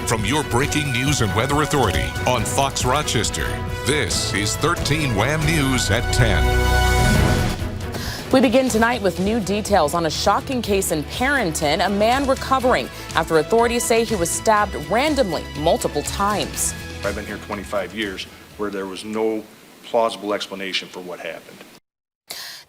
from your breaking news and weather authority on Fox Rochester. This is 13 WHAM News at 10. We begin tonight with new details on a shocking case in Perinton, a man recovering after authorities say he was stabbed randomly multiple times. I've been here 25 years where there was no plausible explanation for what happened.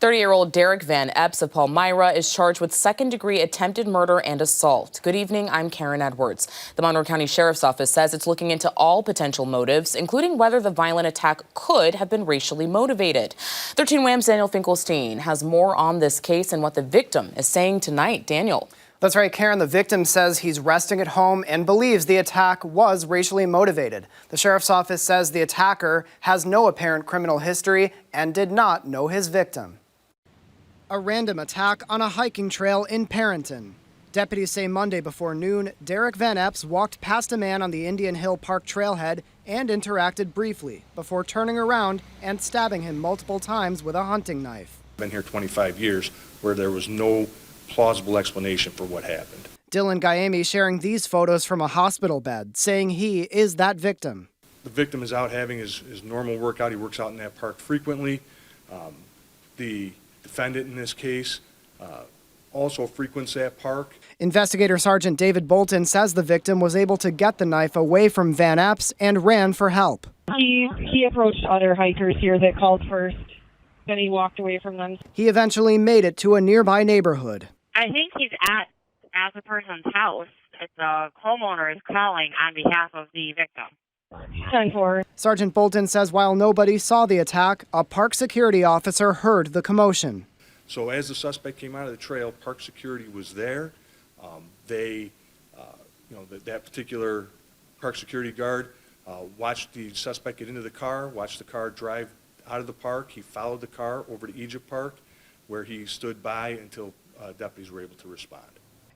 30-year-old Derrick Van Epps of Palmyra is charged with second-degree attempted murder and assault. Good evening, I'm Karen Edwards. The Monroe County Sheriff's Office says it's looking into all potential motives, including whether the violent attack could have been racially motivated. 13 WHAM's Daniel Finkelstein has more on this case and what the victim is saying tonight. Daniel. That's right, Karen. The victim says he's resting at home and believes the attack was racially motivated. The sheriff's office says the attacker has no apparent criminal history and did not know his victim. A random attack on a hiking trail in Perinton. Deputies say Monday before noon, Derrick Van Epps walked past a man on the Indian Hill Park trailhead and interacted briefly before turning around and stabbing him multiple times with a hunting knife. I've been here 25 years where there was no plausible explanation for what happened. Ghaemi sharing these photos from a hospital bed, saying he is that victim. The victim is out having his normal workout. He works out in that park frequently. The defendant in this case also frequents that park. Investigator Sergeant David Bolton says the victim was able to get the knife away from Van Epps and ran for help. He approached other hikers here that called first, then he walked away from them. He eventually made it to a nearby neighborhood. I think he's at the person's house. The homeowner is calling on behalf of the victim. 10-4. Sergeant Bolton says while nobody saw the attack, a park security officer heard the commotion. So as the suspect came out of the trail, park security was there. That particular park security guard watched the suspect get into the car, watched the car drive out of the park. He followed the car over to Egypt Park, where he stood by until deputies were able to respond.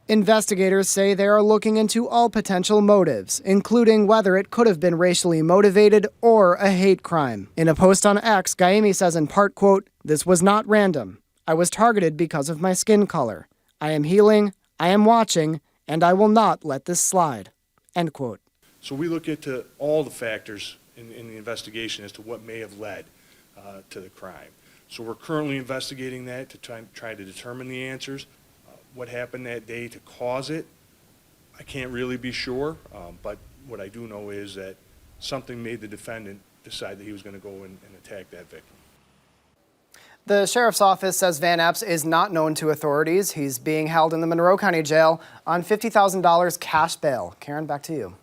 Investigators say they are looking into all potential motives, including whether it could have been racially motivated or a hate crime. In a post on X, Ghaemi says in part, quote, "This was not random. I was targeted because of my skin color. I am healing, I am watching, and I will not let this slide." End quote. So we look into all the factors in the investigation as to what may have led to the crime. So we're currently investigating that to try to determine the answers. What happened that day to cause it, I can't really be sure, but what I do know is that something made the defendant decide that he was going to go and attack that victim. The sheriff's office says Van Epps is not known to authorities. He's being held in the Monroe County Jail on $50,000 cash bail. Karen, back to you.